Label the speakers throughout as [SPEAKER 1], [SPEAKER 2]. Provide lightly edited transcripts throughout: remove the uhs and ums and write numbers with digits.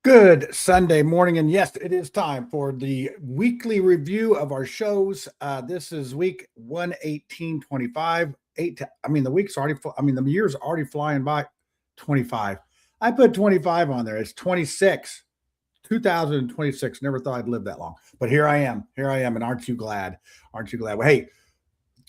[SPEAKER 1] Good Sunday morning, and yes, it is time for the weekly review of our shows. This is week 118.25. The week's already, the year's already flying by. 25. I put 25 on there. It's 26, 2026. Never thought I'd live that long, but here I am. And aren't you glad? Aren't you glad? Well, hey,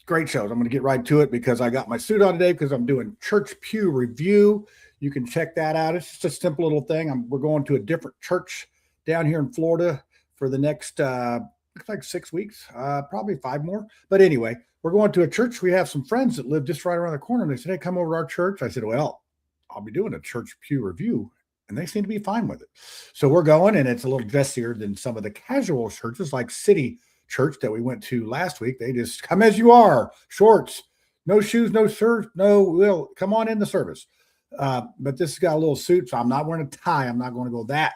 [SPEAKER 1] great shows. I'm going to get right to it because I got my suit on today because I'm doing Church Pew Review. You can check that out. It's just a simple little thing. We're going to a different church down here in Florida for the next, looks like 6 weeks, probably 5 more. But anyway, we're going to a church. We have some friends that live just right around the corner. And they said, hey, come over to our church. I said, well, I'll be doing a Church Pew Review. And they seem to be fine with it. So we're going, and it's a little dressier than some of the casual churches like City Church that we went to last week. They just come as you are, shorts, no shoes, no shirt, come on in the service. But this has got a little suit, so I'm not wearing a tie. I'm not going to go that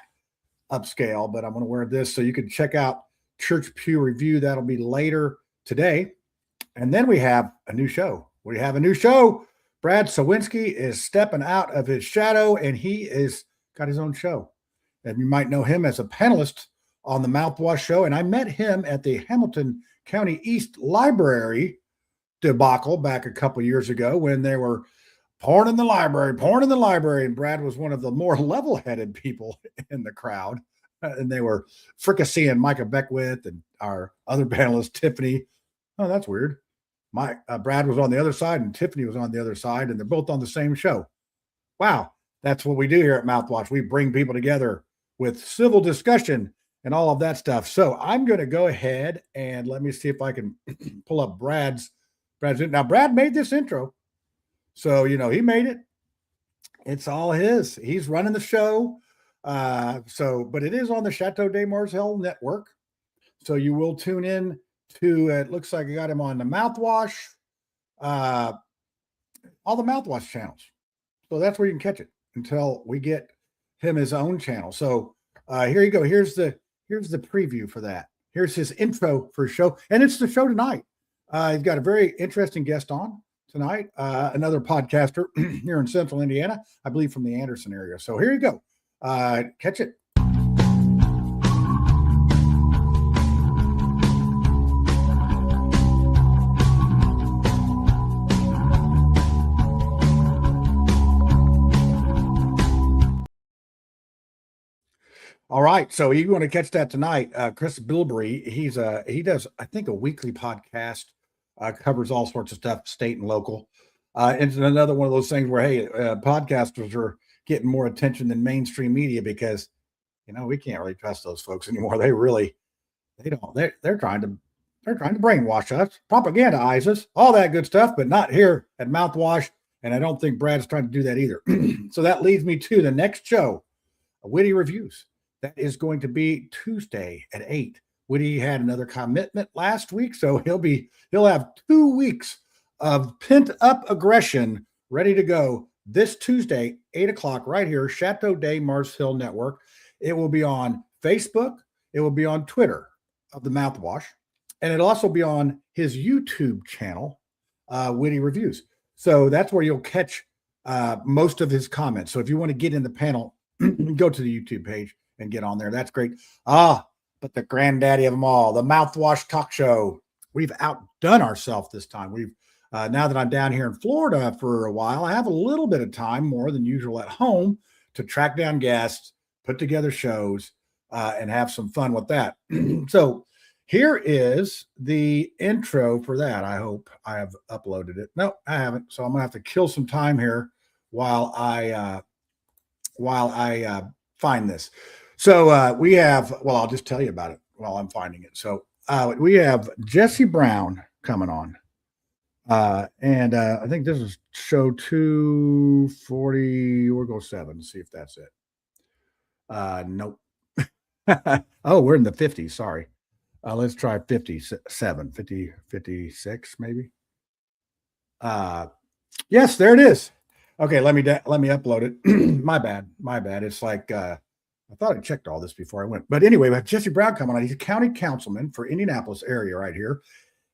[SPEAKER 1] upscale, but I'm going to wear this. So you can check out Church Pew Review. That'll be later today. And then we have a new show. Brad Sawinski is stepping out of his shadow, and he is got his own show. And you might know him as a panelist on the Mouthwash Show. And I met him at the Hamilton County East Library debacle back a couple years ago when they were porn in the library. And Brad was one of the more level-headed people in the crowd. And they were fricasseeing Micah Beckwith and our other panelist, Tiffany. Oh, that's weird. Brad was on the other side and Tiffany was on the other side, and they're both on the same show. Wow. That's what we do here at Mouthwash. We bring people together with civil discussion and all of that stuff. So I'm going to go ahead and let me see if I can pull up Brad's. Now, Brad made this intro. So, he made it. It's all his. He's running the show. But it is on the Chateau de Marcel network. So you will tune in to, it looks like I got him on the Mouthwash, all the Mouthwash channels. So that's where you can catch it until we get him his own channel. So here you go. Here's the preview for that. Here's his intro for his show. And it's the show tonight. He's got a very interesting guest on tonight, another podcaster here in Central Indiana, I believe from the Anderson area. So here you go. Catch it. All right, so you want to catch that tonight. Chris Bilberry, he does, I think, a weekly podcast, covers all sorts of stuff, state and local. It's another one of those things where, hey, podcasters are getting more attention than mainstream media because, we can't really trust those folks anymore. They're trying to brainwash us, propagandize us, all that good stuff, but not here at Mouthwash. And I don't think Brad's trying to do that either. So that leads me to the next show, Witty Reviews. That is going to be Tuesday at 8. Witty had another commitment last week, so he'll have 2 weeks of pent-up aggression ready to go this Tuesday, 8 o'clock, right here, Chateau de Marcel Network. It will be on Facebook. It will be on Twitter of the Mouthwash, and it'll also be on his YouTube channel, Witty Reviews. So that's where you'll catch most of his comments. So if you want to get in the panel, go to the YouTube page and get on there. That's great. But the granddaddy of them all, the Mouthwash Talk Show. We've outdone ourselves this time. We've now that I'm down here in Florida for a while, I have a little bit of time more than usual at home to track down guests, put together shows, and have some fun with that. So here is the intro for that. I hope I have uploaded it. No, I haven't. So I'm gonna have to kill some time here while I find this. So we have, I'll just tell you about it while I'm finding it. So we have Jesse Brown coming on. And I think this is show 240. We'll go 7. See if that's it. Nope. Oh, we're in the 50s. Sorry. Let's try 57, 56, maybe. Yes, there it is. Okay, let me upload it. My bad. It's like I thought I checked all this before I went. But anyway, we have Jesse Brown coming on. He's a county councilman for Indianapolis area right here.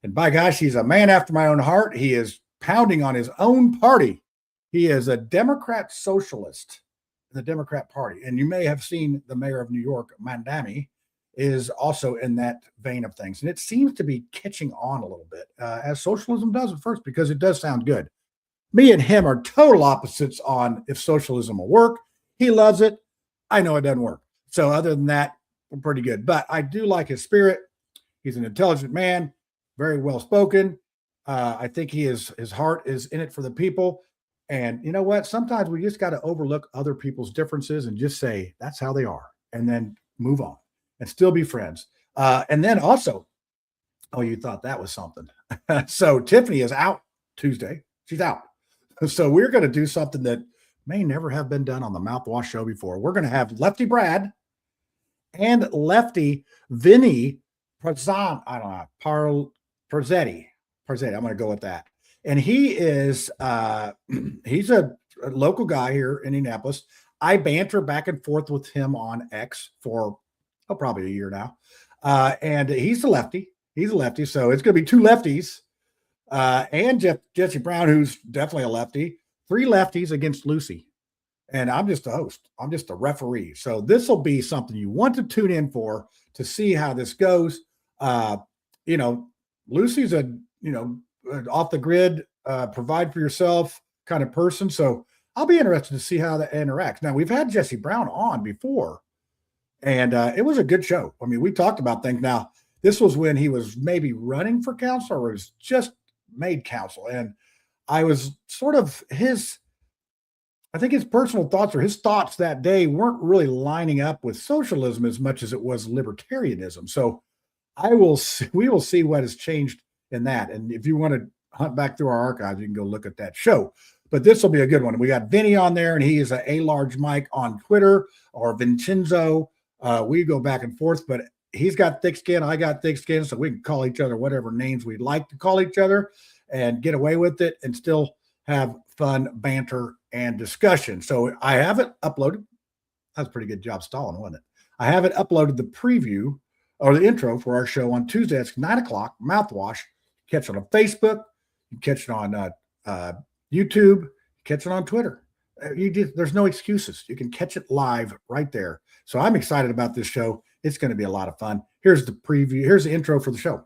[SPEAKER 1] And by gosh, he's a man after my own heart. He is pounding on his own party. He is a Democrat socialist. the Democrat Party. And you may have seen the mayor of New York, Mandami, is also in that vein of things. And it seems to be catching on a little bit, as socialism does at first, because it does sound good. Me and him are total opposites on if socialism will work. He loves it. I know it doesn't work. So other than that, we're pretty good. But I do like his spirit. He's an intelligent man, very well spoken. I think his heart is in it for the people. And you know what? Sometimes we just got to overlook other people's differences and just say that's how they are, and then move on and still be friends. And then also, oh, you thought that was something. So Tiffany is out Tuesday. She's out. So we're going to do something that may never have been done on the Mouthwash Show before. We're going to have Lefty Brad and Lefty Vinny Parzan, I don't know, Parzetti. I'm going to go with that. And he is, he's a local guy here in Indianapolis. I banter back and forth with him on X for probably a year now. And he's a lefty. He's a lefty. So it's going to be two lefties and Jesse Brown, who's definitely a lefty, three lefties against Lucy. And I'm just a host. I'm just a referee. So this will be something you want to tune in for to see how this goes. You know, Lucy's a, you know, off the grid, provide for yourself kind of person. So I'll be interested to see how that interacts. Now, we've had Jesse Brown on before, and it was a good show. I mean, we talked about things. Now, this was when he was maybe running for council or was just made council. And I was sort of I think his personal thoughts or his thoughts that day weren't really lining up with socialism as much as it was libertarianism. So we will see what has changed in that. And if you want to hunt back through our archives, you can go look at that show. But this will be a good one. We got Vinny on there, and he is a large Mike on Twitter, or Vincenzo. We go back and forth, but he's got thick skin. I got thick skin, so we can call each other whatever names we'd like to call each other and get away with it and still have fun banter and discussion. So I have it uploaded. That's a pretty good job stalling, wasn't it? I have it uploaded, the preview or the intro for our show on Tuesday. It's 9:00, Mouthwash. Catch it on Facebook. You catch it on YouTube. Catch it on Twitter. There's no excuses. You can catch it live right there. So I'm excited about this show. It's going to be a lot of fun. Here's the preview. Here's the intro for the show.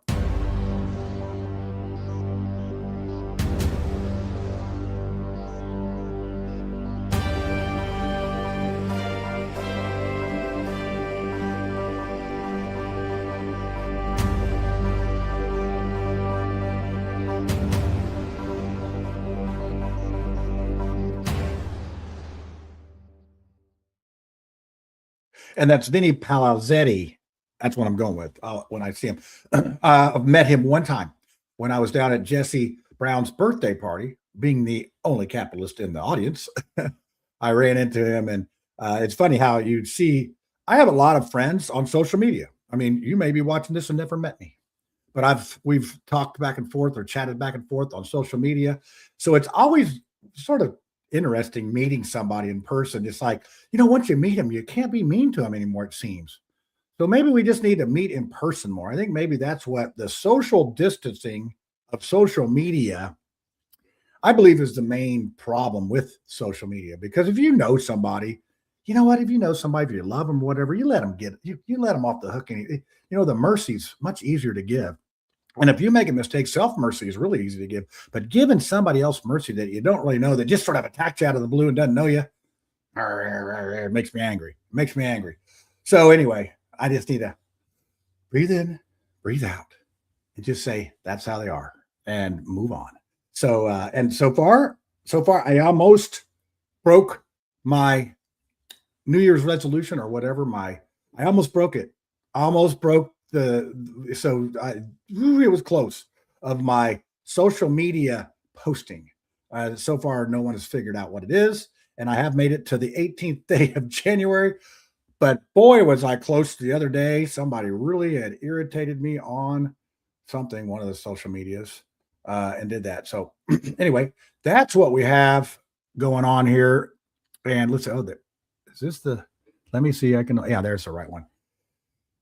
[SPEAKER 1] And that's Vinny Palazzetti. That's what I'm going with when I see him. I've met him one time when I was down at Jesse Brown's birthday party, being the only capitalist in the audience. I ran into him, and it's funny how you'd see. I have a lot of friends on social media. I mean, you may be watching this and never met me, but we've talked back and forth or chatted back and forth on social media. So it's always sort of interesting meeting somebody in person. It's like, once you meet them, you can't be mean to them anymore, it seems. So maybe we just need to meet in person more. I think maybe that's what the social distancing of social media, I believe, is the main problem with social media. Because if you know somebody, you know what? If you know somebody, if you love them, whatever, you let them you let them off the hook. And the mercy's much easier to give. And if you make a mistake, self-mercy is really easy to give. But giving somebody else mercy that you don't really know, that just sort of attacks you out of the blue and doesn't know you, it makes me angry. It makes me angry. So anyway, I just need to breathe in, breathe out, and just say, that's how they are, and move on. So, and so far, I almost broke my New Year's resolution or whatever. I almost broke it. Almost broke it was close of my social media posting. So far, no one has figured out what it is, and I have made it to the 18th day of January. But boy, was I close the other day. Somebody really had irritated me on something, one of the social medias, and did that. So anyway, that's what we have going on here. And let's let me see. There's the right one.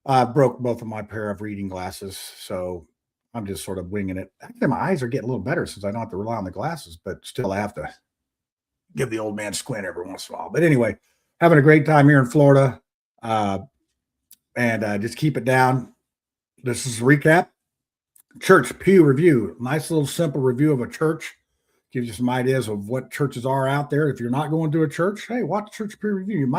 [SPEAKER 1] I broke both of my pair of reading glasses, so I'm just sort of winging it. Actually, my eyes are getting a little better since I don't have to rely on the glasses, but still I have to give the old man squint every once in a while. But anyway, having a great time here in Florida. And just keep it down. This is a recap. Church Pew Review. Nice little simple review of a church. Gives you some ideas of what churches are out there. If you're not going to a church, hey, watch Church Pew Review.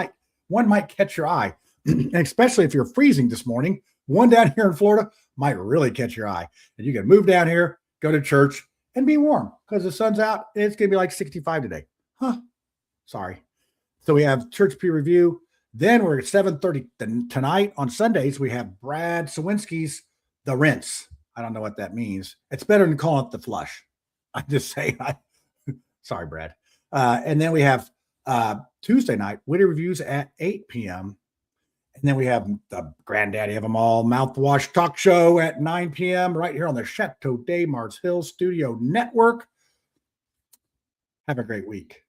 [SPEAKER 1] One might catch your eye. And especially if you're freezing this morning, one down here in Florida might really catch your eye. And you can move down here, go to church, and be warm because the sun's out. It's going to be like 65 today. Sorry. So we have Church Pew Review. Then we're at 7:30 tonight. On Sundays, we have Brad Sawinski's The Rinse. I don't know what that means. It's better than calling it The Flush. I just say, sorry, Brad. And then we have Tuesday night, Witty Reviews at 8 p.m. And then we have the granddaddy of them all, Mouthwash Talk Show at 9 p.m. right here on the Chateau de Mars Hill Studio Network. Have a great week.